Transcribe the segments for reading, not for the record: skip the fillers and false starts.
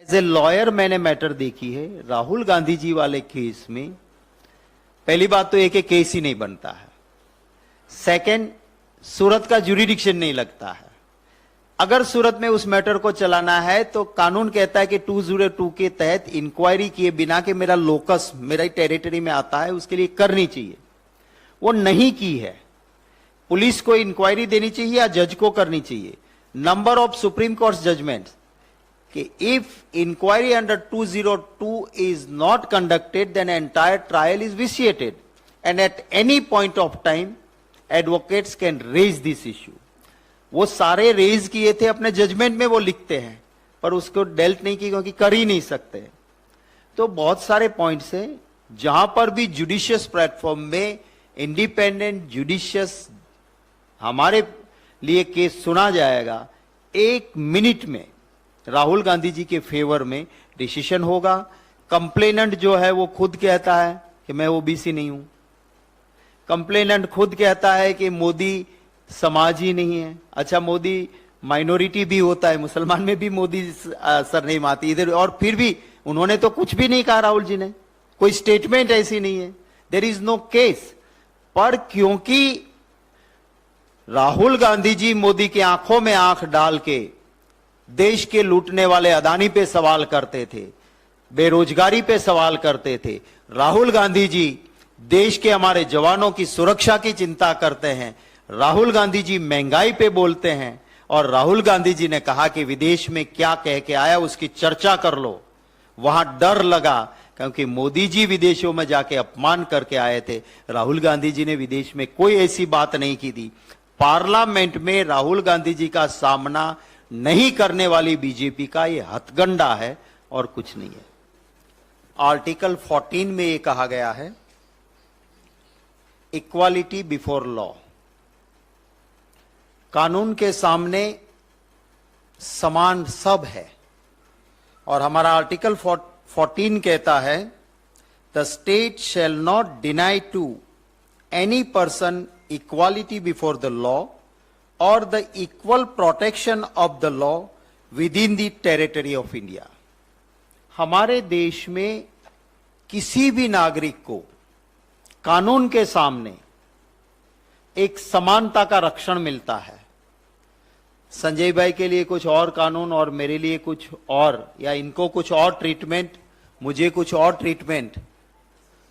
As a lawyer मैंने matter देखी है। राहुल गांधी जी वाले केस में पहली बात तो एक केस ही नहीं बनता है। सेकंड, सूरत का ज्यूरिडिक्शन नहीं लगता है। अगर सूरत में उस मैटर को चलाना है तो कानून कहता है कि 202 के तहत इंक्वायरी किए बिना कि मेरा लोकस मेरा टेरिटरी में आता है, उसके लिए करनी चाहिए। वो नहीं की है। पुलिस को इंक्वायरी देनी चाहिए या जज को करनी चाहिए। Number of supreme court judgments कि if inquiry under 202 is not conducted then entire trial is vitiated and at any point of time advocates can raise this issue. वो सारे रेज किए थे अपने जजमेंट में, वो लिखते हैं, पर उसको डेल्ट नहीं की क्योंकि कर ही नहीं सकते। तो बहुत सारे पॉइंट्स हैं जहां पर भी जुडिशियस प्लेटफॉर्म में इंडिपेंडेंट जुडिशियस हमारे लिए केस सुना जाएगा। 1 मिनट में राहुल गांधी जी के फेवर में डिसीजन होगा। कंप्लेनेंट जो है वो खुद कहता है कि मैं ओबीसी नहीं हूं। कंप्लेनेंट खुद कहता है कि मोदी समाज ही नहीं है। अच्छा, मोदी माइनॉरिटी भी होता है, मुसलमान में भी मोदी सरनेम आती है इधर, और फिर भी उन्होंने तो कुछ भी नहीं कहा। राहुल जी ने कोई स्टेटमेंट ऐसी नहीं है, देयर इज नो केस। पर क्योंकि राहुल गांधी जी मोदी की आंखों में आंख डाल के देश के लूटने वाले अदानी पे सवाल करते थे, बेरोजगारी पे सवाल करते थे। राहुल गांधी जी देश के हमारे जवानों की सुरक्षा की चिंता करते हैं। राहुल गांधी जी महंगाई पे बोलते हैं। और राहुल गांधी जी ने कहा कि विदेश में क्या कह के आया उसकी चर्चा कर लो। वहां डर लगा क्योंकि मोदी जी विदेशों में जाके अपमान करके आए थे। राहुल गांधी जी ने विदेश में कोई ऐसी बात नहीं की थी। पार्लियामेंट में राहुल गांधी जी का सामना नहीं करने वाली बीजेपी का यह हथगंडा है और कुछ नहीं है। आर्टिकल 14 में यह कहा गया है इक्वालिटी बिफोर लॉ, कानून के सामने समान सब है। और हमारा आर्टिकल 14 कहता है the state shall not deny to any person equality before the law और the equal protection of the law within the territory of India. हमारे देश में किसी भी नागरिक को कानून के सामने एक समानता का रक्षण मिलता है। संजय भाई के लिए कुछ और कानून और मेरे लिए कुछ और, या इनको कुछ और ट्रीटमेंट, मुझे कुछ और ट्रीटमेंट,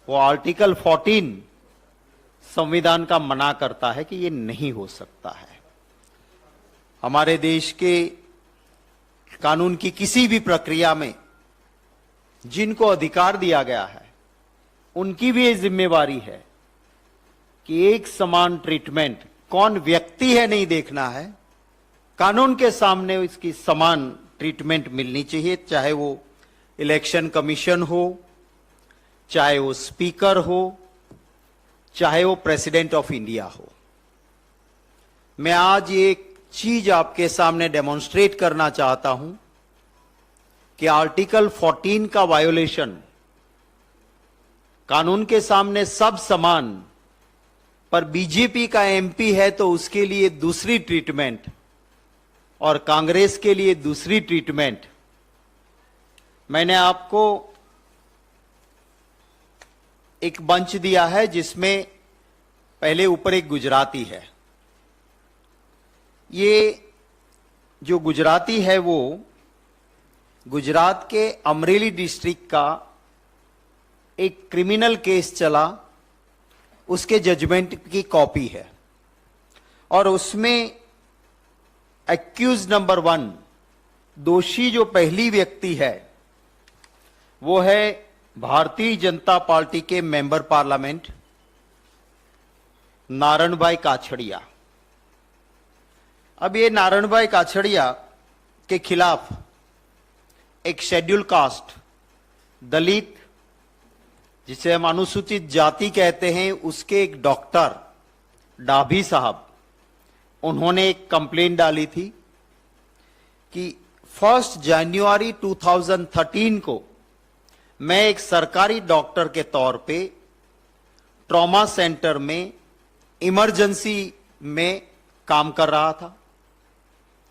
वो आर्टिकल 14 संविधान का मना करता है कि ये नहीं हो सकता है। हमारे देश के कानून की किसी भी प्रक्रिया में जिनको अधिकार दिया गया है उनकी भी ये जिम्मेवारी है कि एक समान ट्रीटमेंट, कौन व्यक्ति है नहीं देखना है, कानून के सामने इसकी समान ट्रीटमेंट मिलनी चाहिए। चाहे वो इलेक्शन कमीशन हो, चाहे वो स्पीकर हो, चाहे वो प्रेसिडेंट ऑफ इंडिया हो। मैं आज एक चीज आपके सामने डेमोन्स्ट्रेट करना चाहता हूं कि आर्टिकल 14 का वायोलेशन, कानून के सामने सब समान, पर बीजेपी का एमपी है तो उसके लिए दूसरी ट्रीटमेंट और कांग्रेस के लिए दूसरी ट्रीटमेंट। मैंने आपको एक मंच दिया है जिसमें पहले ऊपर एक गुजराती है। ये जो गुजराती है वो गुजरात के अमरेली डिस्ट्रिक्ट का एक क्रिमिनल केस चला, उसके जजमेंट की कॉपी है और उसमें एक्यूज नंबर 1, दोषी जो पहली व्यक्ति है वो है भारतीय जनता पार्टी के मेंबर पार्लियामेंट नारायण भाई काछड़िया। अब ये नारायण भाई काछड़िया के खिलाफ एक शेड्यूल कास्ट, दलित, जिसे हम अनुसूचित जाति कहते हैं, उसके एक डॉक्टर डाभी साहब, उन्होंने एक कंप्लेंट डाली थी कि 1 जनवरी 2013 को मैं एक सरकारी डॉक्टर के तौर पे ट्रॉमा सेंटर में इमरजेंसी में काम कर रहा था।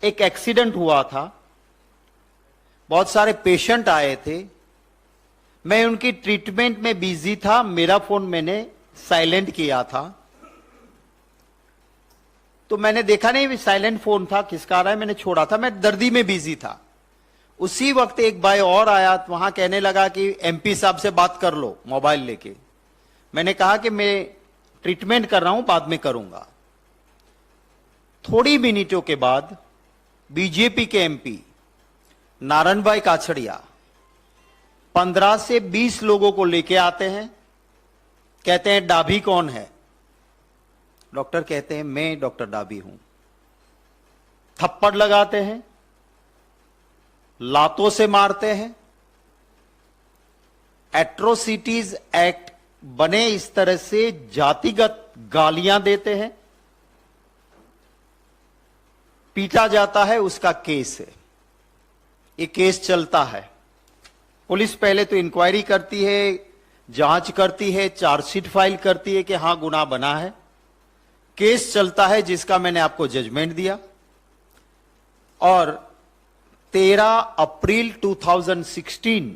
एक एक्सीडेंट हुआ था, बहुत सारे पेशेंट आए थे, मैं उनकी ट्रीटमेंट में बिजी था, मेरा फोन मैंने साइलेंट किया था, तो मैंने देखा नहीं साइलेंट फोन था, किसका आ रहा है, मैंने छोड़ा था, मैं दर्दी में बिजी था। उसी वक्त एक भाई और आया, वहां कहने लगा कि एमपी साहब से बात कर लो मोबाइल लेके। मैंने कहा कि मैं ट्रीटमेंट कर रहा हूं, बाद में करूंगा। थोड़ी मिनटों के बाद बीजेपी के एमपी नारायण भाई काछड़िया 15 से 20 लोगों को लेके आते हैं, कहते हैं डाभी कौन है? डॉक्टर कहते हैं मैं डॉक्टर डाभी हूं। थप्पड़ लगाते हैं, लातों से मारते हैं। एट्रोसिटीज एक्ट बने इस तरह से जातिगत गालियां देते हैं, पीटा जाता है, उसका केस है। ये केस चलता है। पुलिस पहले तो इंक्वायरी करती है, जांच करती है, चार्जशीट फाइल करती है कि हां गुनाह बना है। केस चलता है जिसका मैंने आपको जजमेंट दिया, और 13 अप्रैल 2016,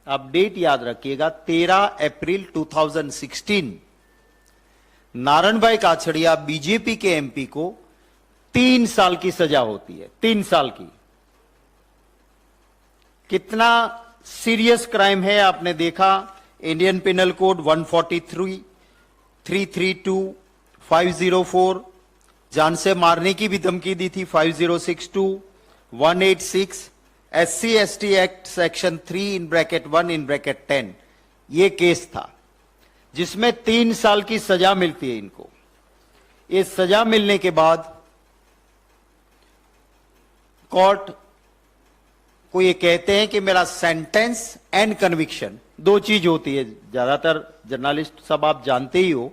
आप डेट याद रखिएगा, 13 अप्रैल 2016 नारायण भाई काछड़िया बीजेपी के एमपी को 3 साल की सजा होती है। 3 साल की। कितना सीरियस क्राइम है आपने देखा। इंडियन पिनल कोड 143, 332, 504, जान से मारने की भी धमकी दी थी 5062, 186, SC ST एक्ट सेक्शन 3(1)(10, ये केस था जिसमें 3 साल की सजा मिलती है इनको। ये सजा मिलने के बाद कोर्ट को ये कहते हैं कि मेरा सेंटेंस एंड कन्विक्शन, 2 चीज होती है, ज्यादातर जर्नलिस्ट सब आप जानते ही हो,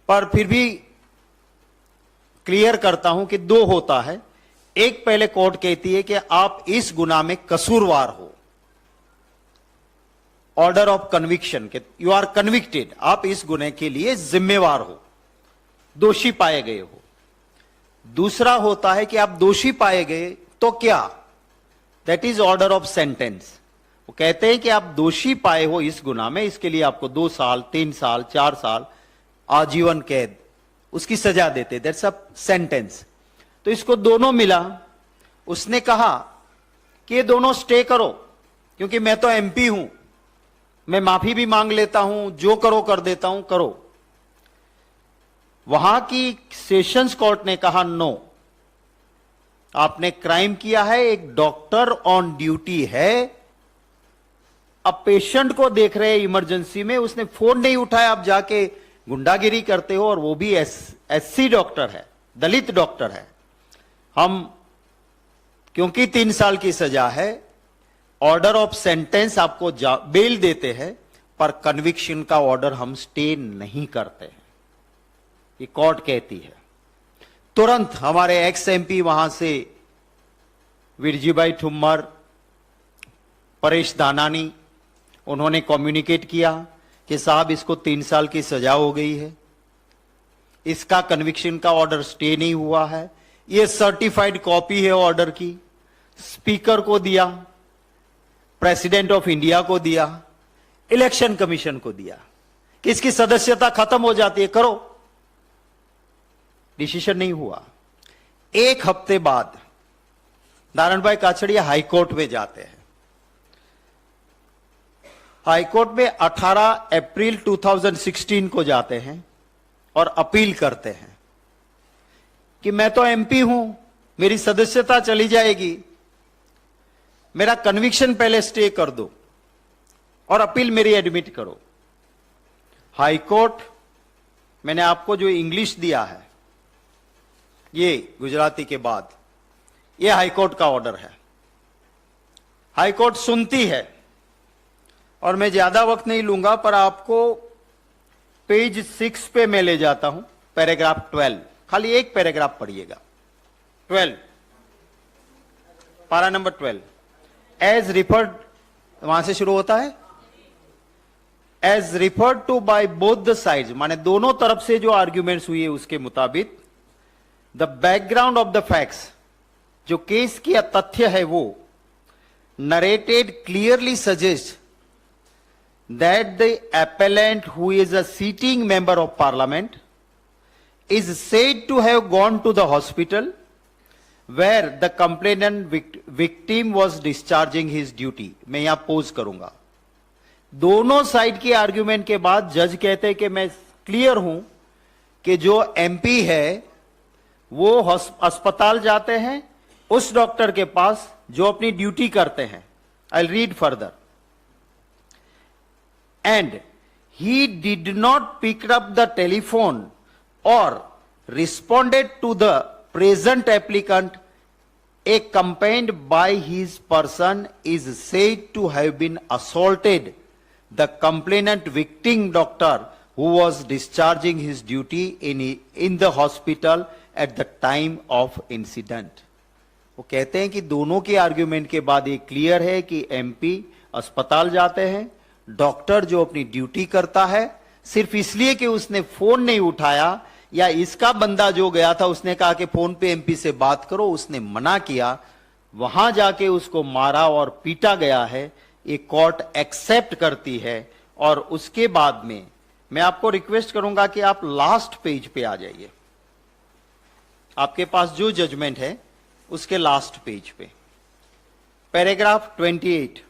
पर फिर भी क्लियर करता हूं कि 2 होता है। एक, पहले कोर्ट कहती है कि आप इस गुनाह में कसूरवार हो, ऑर्डर ऑफ कन्विक्शन के, यू आर कन्विक्टेड, आप इस गुनाह के लिए जिम्मेवार हो, दोषी पाए गए हो। दूसरा होता है कि आप दोषी पाए गए तो क्या, that is order of sentence. वो कहते हैं कि आप दोषी पाए हो इस गुनाह में, इसके लिए आपको 2 साल, 3 साल, 4 साल, आजीवन कैद, उसकी सजा देते, दैट्स अ सेंटेंस। तो इसको दोनों मिला। उसने कहा कि ये दोनों स्टे करो, क्योंकि मैं तो एमपी हूं, मैं माफी भी मांग लेता हूं, जो करो कर देता हूं, करो। वहां की सेशंस कोर्ट ने कहा नो, आपने क्राइम किया है, एक डॉक्टर ऑन ड्यूटी है, अब पेशेंट को देख रहे हैं इमरजेंसी में, उसने फोन नहीं उठाया, आप जाके गुंडागिरी करते हो, और वो भी एससी डॉक्टर है, दलित डॉक्टर है। हम क्योंकि 3 साल की सजा है, ऑर्डर ऑफ सेंटेंस आपको बेल देते हैं, पर कन्विक्शन का ऑर्डर हम स्टे नहीं करते हैं, ये कोर्ट कहती है। तुरंत हमारे एक्स एमपी वहां से विरजीभाई ठुम्मर, परेश दानानी, उन्होंने कम्युनिकेट किया कि साहब इसको 3 साल की सजा हो गई है, इसका कन्विक्शन का ऑर्डर स्टे नहीं हुआ है, ये सर्टिफाइड कॉपी है ऑर्डर की, स्पीकर को दिया, प्रेसिडेंट ऑफ इंडिया को दिया, इलेक्शन कमीशन को दिया कि इसकी सदस्यता खत्म हो जाती है, करो। डिसीजन नहीं हुआ। 1 हफ्ते बाद नारायण भाई काछड़िया हाईकोर्ट में जाते हैं। हाईकोर्ट में 18 अप्रैल 2016 को जाते हैं और अपील करते हैं कि मैं तो एमपी हूं, मेरी सदस्यता चली जाएगी, मेरा कन्विक्शन पहले स्टे कर दो और अपील मेरी एडमिट करो। हाईकोर्ट, मैंने आपको जो इंग्लिश दिया है ये गुजराती के बाद, ये हाईकोर्ट का ऑर्डर है। हाईकोर्ट सुनती है, और मैं ज्यादा वक्त नहीं लूंगा, पर आपको पेज 6 पे मैं ले जाता हूं, पैराग्राफ 12, खाली एक पैराग्राफ पढ़िएगा। 12, पारा नंबर 12, एज रिफर्ड, वहां से शुरू होता है, as referred to by both the sides, माने दोनों तरफ से जो आर्ग्यूमेंट्स हुई है उसके मुताबिक, the background of the facts, जो केस की तथ्य है वो, narrated clearly suggests that the appellant, who is a sitting member of parliament, is said to have gone to the hospital where the complainant victim was discharging his duty. मैं यहां pose करूंगा. दोनों side के argument के बाद जज कहते हैं कि मैं क्लियर हूं कि जो एमपी है वो अस्पताल जाते हैं उस डॉक्टर के पास जो अपनी ड्यूटी करते हैं. I will read further. And he did not pick up the telephone और responded to the present applicant, accompanied by his person, is said to have been assaulted the complainant victim doctor who was discharging his duty in the hospital at the time of incident. वो कहते हैं कि दोनों के argument के बाद ये clear है कि एमपी अस्पताल जाते हैं, डॉक्टर जो अपनी ड्यूटी करता है सिर्फ इसलिए कि उसने फोन नहीं उठाया या इसका बंदा जो गया था उसने कहा कि फोन पे एमपी से बात करो, उसने मना किया, वहां जाके उसको मारा और पीटा गया है. ये कोर्ट एक्सेप्ट करती है. और उसके बाद में मैं आपको रिक्वेस्ट करूंगा कि आप लास्ट पेज पे आ जाइए. आपके पास जो जजमेंट है उसके लास्ट पेज पे paragraph 28.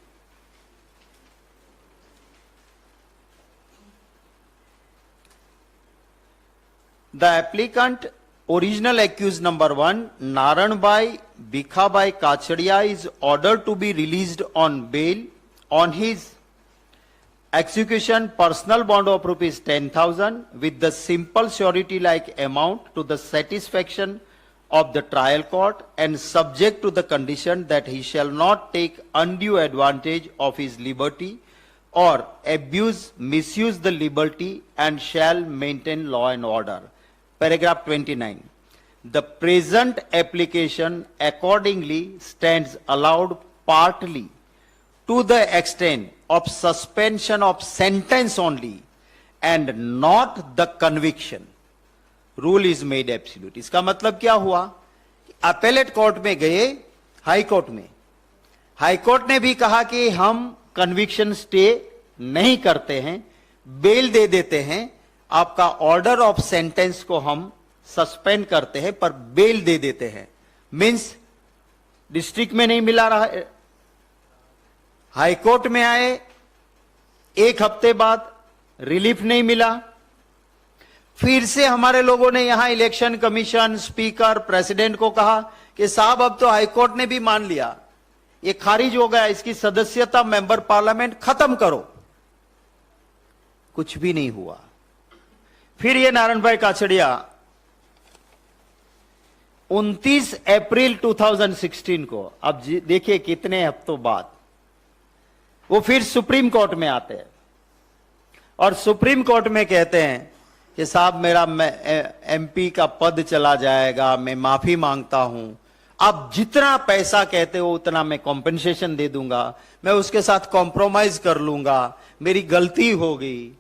The applicant, original accused number 1, Naranbai Bikhabai Kacharia, is ordered to be released on bail on his execution personal bond of rupees 10,000 with the simple surety like amount to the satisfaction of the trial court and subject to the condition that he shall not take undue advantage of his liberty or misuse the liberty and shall maintain law and order. Paragraph 29. The present application accordingly stands allowed partly to the extent of suspension of sentence only and not the conviction. Rule is made absolute. इसका मतलब क्या हुआ? Appellate court में गए, high court में. High court ने भी कहा कि हम कन्विक्शन स्टे नहीं करते हैं, बेल दे देते हैं, आपका ऑर्डर ऑफ सेंटेंस को हम सस्पेंड करते हैं पर बेल दे देते हैं. मींस डिस्ट्रिक्ट में नहीं मिला रहा, हाई कोर्ट में आए, एक हफ्ते बाद रिलीफ नहीं मिला, फिर से हमारे लोगों ने यहां इलेक्शन कमीशन, स्पीकर, प्रेसिडेंट को कहा कि साहब अब तो हाई कोर्ट ने भी मान लिया, ये खारिज हो गया, इसकी सदस्यता मेंबर पार्लियामेंट खत्म करो. कुछ भी नहीं हुआ. फिर ये नारायण भाई काछड़िया 29 अप्रैल 2016 को, अब देखिए कितने हफ्तों बाद, वो फिर सुप्रीम कोर्ट में आते हैं और सुप्रीम कोर्ट में कहते हैं कि साहब मेरा एमपी का पद चला जाएगा, मैं माफी मांगता हूं, आप जितना पैसा कहते हो उतना मैं कॉम्पेंसेशन दे दूंगा, मैं उसके साथ कॉम्प्रोमाइज कर लूंगा, मेरी गलती हो गई.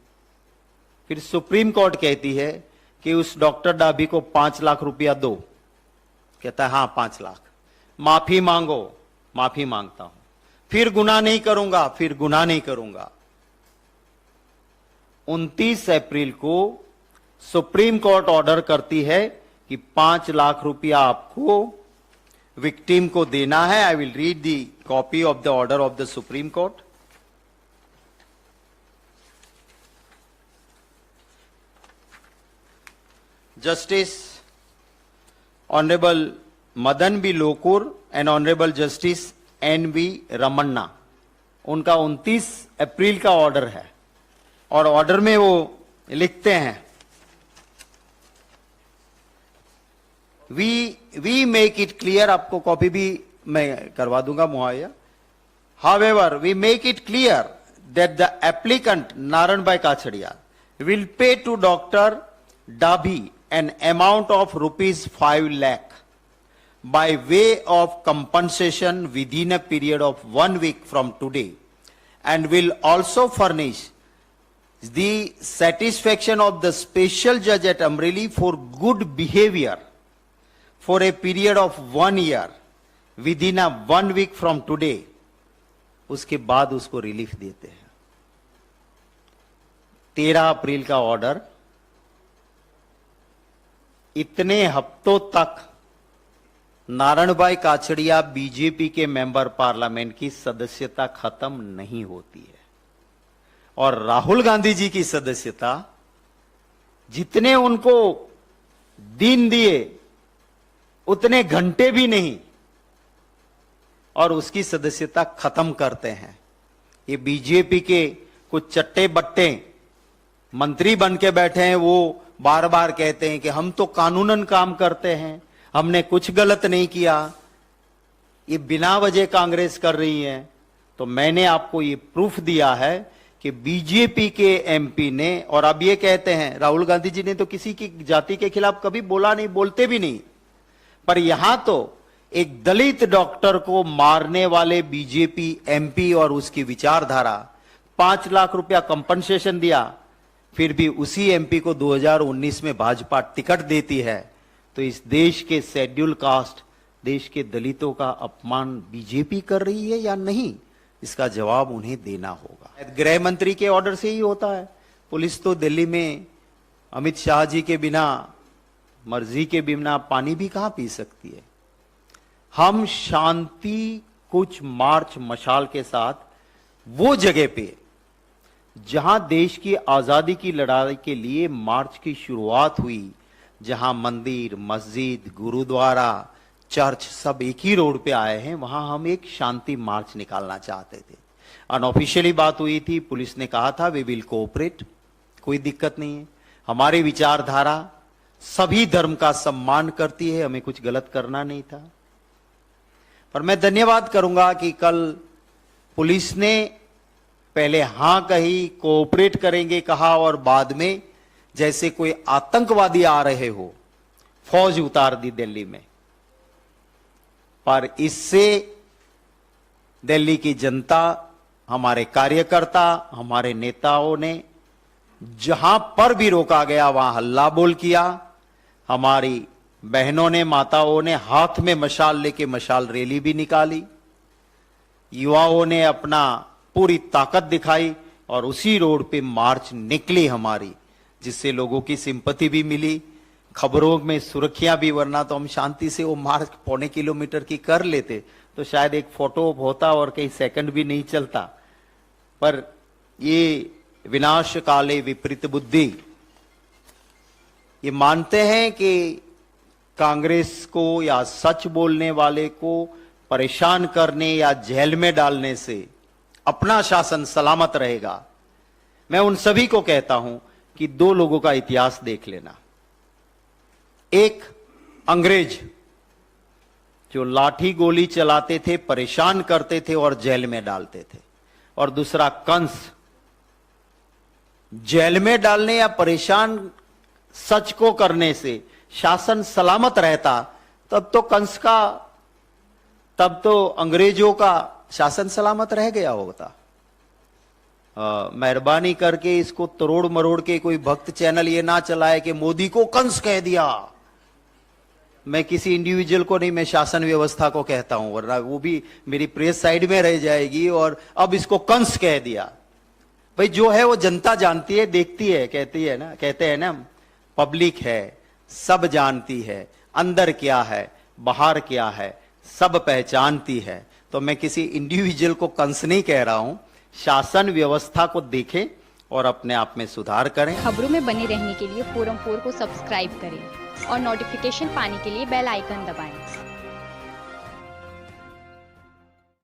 फिर सुप्रीम कोर्ट कहती है कि उस डॉक्टर डाबी को 5 लाख रुपया दो. कहता है हाँ 5 लाख. माफी मांगो, माफी मांगता हूं, फिर गुनाह नहीं करूंगा, फिर गुनाह नहीं करूंगा. 29 अप्रैल को सुप्रीम कोर्ट ऑर्डर करती है कि 5 लाख रुपया आपको विक्टिम को देना है. आई will read the copy of the order of the supreme court. Justice Honorable Madan B. Lokur and Honorable Justice N.V. Ramanna, उनका 29 अप्रैल का ऑर्डर है और ऑर्डर में वो लिखते हैं, वी मेक इट क्लियर, आपको कॉपी भी मैं करवा दूंगा मुहैया. However, we make it clear that the applicant Naran Bhai Kacharia will pay to Dr. Dabhi an amount of rupees 5 lakh by way of compensation within a period of 1 week from today, and will also furnish the satisfaction of the special judge at Amreli for good behavior for a period of 1 year within a 1 week from today, उसके बाद उसको relief देते हैं। 13 अप्रैल का order, इतने हफ्तों तक Narayanbhai Kachhadiya BJP के मेंबर पार्लियामेंट की सदस्यता खत्म नहीं होती है, और राहुल गांधी जी की सदस्यता जितने उनको दिन दिए उतने घंटे भी नहीं, और उसकी सदस्यता खत्म करते हैं। ये बीजेपी के कुछ चट्टे बट्टे मंत्री बन के बैठे हैं, वो बार बार कहते हैं कि हम तो कानूनन काम करते हैं, हमने कुछ गलत नहीं किया। ये बिना वजह कांग्रेस कर रही है। तो मैंने आपको ये प्रूफ दिया है कि बीजेपी के एमपी ने, और अब ये कहते हैं राहुल गांधी जी ने तो किसी की जाति के खिलाफ कभी बोला नहीं, बोलते भी नहीं, पर यहां तो एक दलित डॉक्टर को मारने वाले बीजेपी एमपी और उसकी विचारधारा 5 लाख रुपया कंपनसेशन दिया, फिर भी उसी एमपी को 2019 में भाजपा टिकट देती है। तो इस देश के शेड्यूल कास्ट, देश के दलितों का अपमान बीजेपी कर रही है या नहीं, इसका जवाब उन्हें देना होगा। गृह मंत्री के ऑर्डर से ही होता है। पुलिस तो दिल्ली में अमित शाह जी के बिना, मर्जी के बिना पानी भी कहां पी सकती है। हम शांति कुछ मार्च मशाल के साथ वो जगह पे जहां देश की आजादी की लड़ाई के लिए मार्च की शुरुआत हुई, जहां मंदिर, मस्जिद, गुरुद्वारा, चर्च सब एक ही रोड पे आए हैं, वहां हम एक शांति मार्च निकालना चाहते थे। अनऑफिशियली बात हुई थी, पुलिस ने कहा था वी विल कोऑपरेट, कोई दिक्कत नहीं है, हमारी विचारधारा सभी धर्म का सम्मान करती है, हमें कुछ गलत करना नहीं था। पर मैं धन्यवाद करूंगा कि कल पुलिस ने पहले हां कही, कोऑपरेट करेंगे कहा, और बाद में जैसे कोई आतंकवादी आ रहे हो फौज उतार दी दिल्ली में। पर इससे दिल्ली की जनता, हमारे कार्यकर्ता, हमारे नेताओं ने जहां पर भी रोका गया वहां हल्ला बोल किया। हमारी बहनों ने, माताओं ने हाथ में मशाल लेके मशाल रैली भी निकाली। युवाओं ने अपना पूरी ताकत दिखाई और उसी रोड पे मार्च निकली हमारी, जिससे लोगों की सिंपैथी भी मिली, खबरों में सुर्खियां भी, वरना तो हम शांति से वो मार्च 0.25 किलोमीटर की कर लेते तो शायद एक फोटो होता और कई सेकंड भी नहीं चलता। पर ये विनाश काले विपरीत बुद्धि, ये मानते हैं कि कांग्रेस को या सच बोलने वाले को परेशान करने या जेल में डालने से अपना शासन सलामत रहेगा। मैं उन सभी को कहता हूं कि 2 लोगों का इतिहास देख लेना। एक अंग्रेज जो लाठी गोली चलाते थे, परेशान करते थे और जेल में डालते थे, और दूसरा कंस। जेल में डालने या परेशान सच को करने से शासन सलामत रहता, तब तो कंस का, तब तो अंग्रेजों का शासन सलामत रह गया होता। मेहरबानी करके इसको तरोड़ मरोड़ के कोई भक्त चैनल ये ना चलाए कि मोदी को कंस कह दिया। मैं किसी इंडिविजुअल को नहीं, मैं शासन व्यवस्था को कहता हूं, वरना वो भी मेरी प्रेस साइड में रह जाएगी। और अब इसको कंस कह दिया। भाई जो है वो जनता जानती है, देखती है, कहती है ना, कहते हैं ना, पब्लिक है, सब जानती है, अंदर क्या है बाहर क्या है सब पहचानती है। तो मैं किसी इंडिविजुअल को कंस नहीं कह रहा हूं। शासन व्यवस्था को देखें और अपने आप में सुधार करें। खबरों में बने रहने के लिए फोरम 4 को सब्सक्राइब करें और नोटिफिकेशन पाने के लिए बेल आइकन दबाएं।